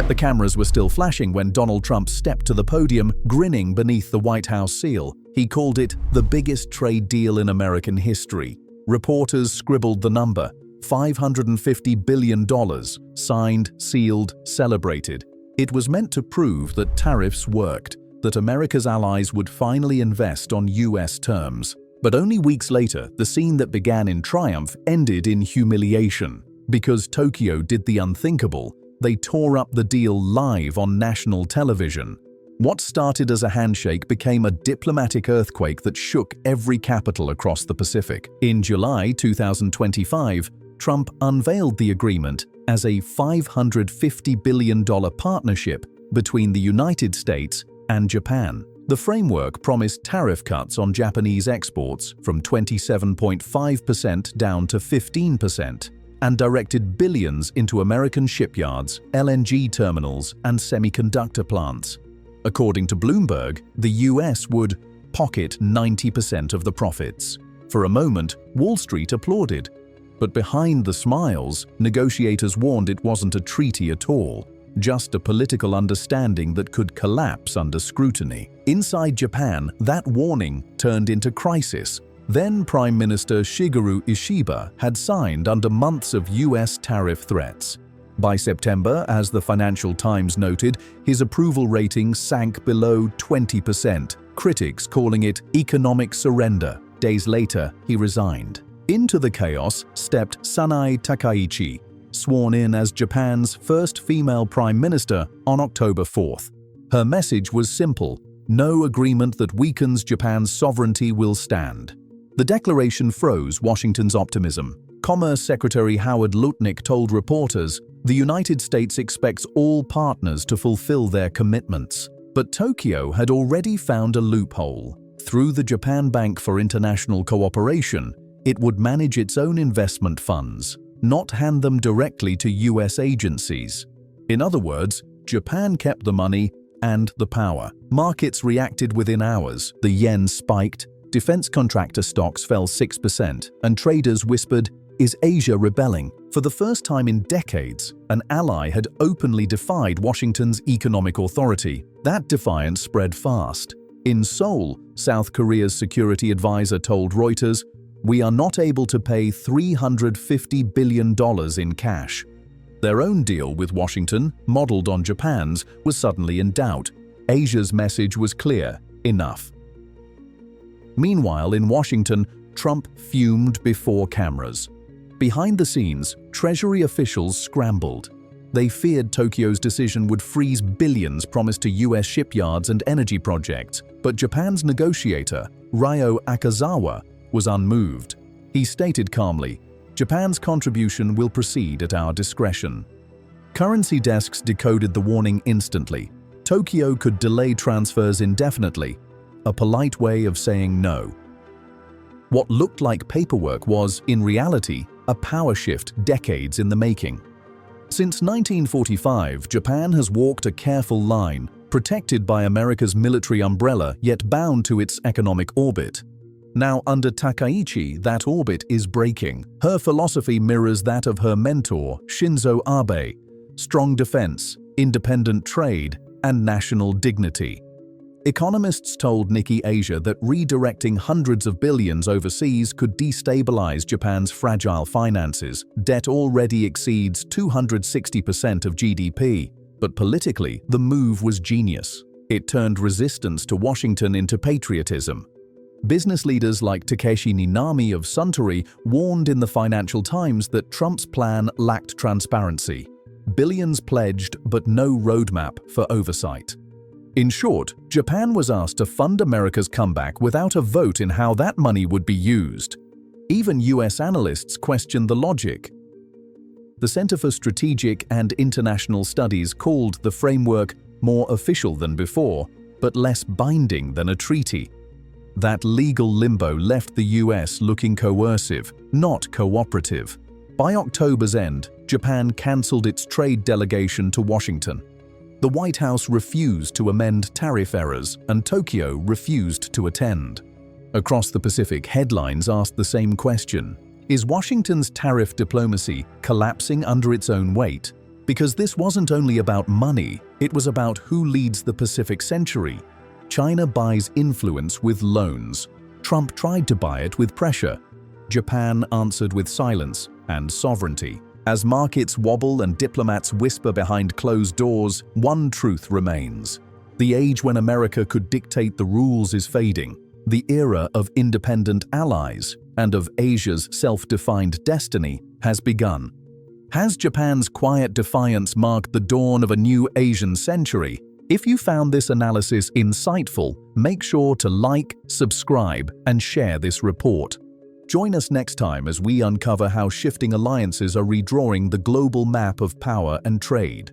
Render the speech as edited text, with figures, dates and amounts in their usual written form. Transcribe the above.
The cameras were still flashing when Donald Trump stepped to the podium, grinning beneath the White House seal. He called it the biggest trade deal in American history. Reporters scribbled the number, $550 billion, signed, sealed, celebrated. It was meant to prove that tariffs worked, that America's allies would finally invest on US terms. But only weeks later, the scene that began in triumph ended in humiliation. Because Tokyo did the unthinkable, they tore up the deal live on national television. What started as a handshake became a diplomatic earthquake that shook every capital across the Pacific. In July 2025, Trump unveiled the agreement as a $550 billion partnership between the United States and Japan. The framework promised tariff cuts on Japanese exports from 27.5% down to 15%, and directed billions into American shipyards, LNG terminals, and semiconductor plants. According to Bloomberg, the US would pocket 90% of the profits. For a moment, Wall Street applauded. But behind the smiles, negotiators warned it wasn't a treaty at all, just a political understanding that could collapse under scrutiny. Inside Japan, that warning turned into crisis. Then Prime Minister Shigeru Ishiba had signed under months of US tariff threats. By September, as the Financial Times noted, his approval rating sank below 20%, critics calling it economic surrender. Days later, he resigned. Into the chaos stepped Sanae Takaichi, sworn in as Japan's first female prime minister on October 4th. Her message was simple: no agreement that weakens Japan's sovereignty will stand. The declaration froze Washington's optimism. Commerce Secretary Howard Lutnick told reporters, "The United States expects all partners to fulfill their commitments." But Tokyo had already found a loophole. Through the Japan Bank for International Cooperation, it would manage its own investment funds, not hand them directly to US agencies. In other words, Japan kept the money and the power. Markets reacted within hours. The yen spiked, defense contractor stocks fell 6%, and traders whispered, "Is Asia rebelling?" For the first time in decades, an ally had openly defied Washington's economic authority. That defiance spread fast. In Seoul, South Korea's security advisor told Reuters, "We are not able to pay $350 billion in cash." Their own deal with Washington, modeled on Japan's, was suddenly in doubt. Asia's message was clear: enough. Meanwhile, in Washington, Trump fumed before cameras. Behind the scenes, Treasury officials scrambled. They feared Tokyo's decision would freeze billions promised to US shipyards and energy projects. But Japan's negotiator, Ryo Akazawa, was unmoved. He stated calmly, "Japan's contribution will proceed at our discretion." Currency desks decoded the warning instantly. Tokyo could delay transfers indefinitely, a polite way of saying no. What looked like paperwork was, in reality, a power shift decades in the making. Since 1945, Japan has walked a careful line, protected by America's military umbrella yet bound to its economic orbit. Now, under Takaichi, that orbit is breaking. Her philosophy mirrors that of her mentor, Shinzo Abe: strong defense, independent trade, and national dignity. Economists told Nikkei Asia that redirecting hundreds of billions overseas could destabilize Japan's fragile finances. Debt already exceeds 260% of GDP. But politically, the move was genius. It turned resistance to Washington into patriotism. Business leaders like Takeshi Ninami of Suntory warned in the Financial Times that Trump's plan lacked transparency. Billions pledged, but no roadmap for oversight. In short, Japan was asked to fund America's comeback without a vote in how that money would be used. Even US analysts questioned the logic. The Center for Strategic and International Studies called the framework more official than before, but less binding than a treaty. That legal limbo left the US looking coercive, not cooperative. By October's end, Japan cancelled its trade delegation to Washington. The White House refused to amend tariff errors, and Tokyo refused to attend. Across the Pacific, headlines asked the same question: is Washington's tariff diplomacy collapsing under its own weight? Because this wasn't only about money, it was about who leads the Pacific century. China buys influence with loans. Trump tried to buy it with pressure. Japan answered with silence and sovereignty. As markets wobble and diplomats whisper behind closed doors, one truth remains. The age when America could dictate the rules is fading. The era of independent allies and of Asia's self-defined destiny has begun. Has Japan's quiet defiance marked the dawn of a new Asian century? If you found this analysis insightful, make sure to like, subscribe, and share this report. Join us next time as we uncover how shifting alliances are redrawing the global map of power and trade.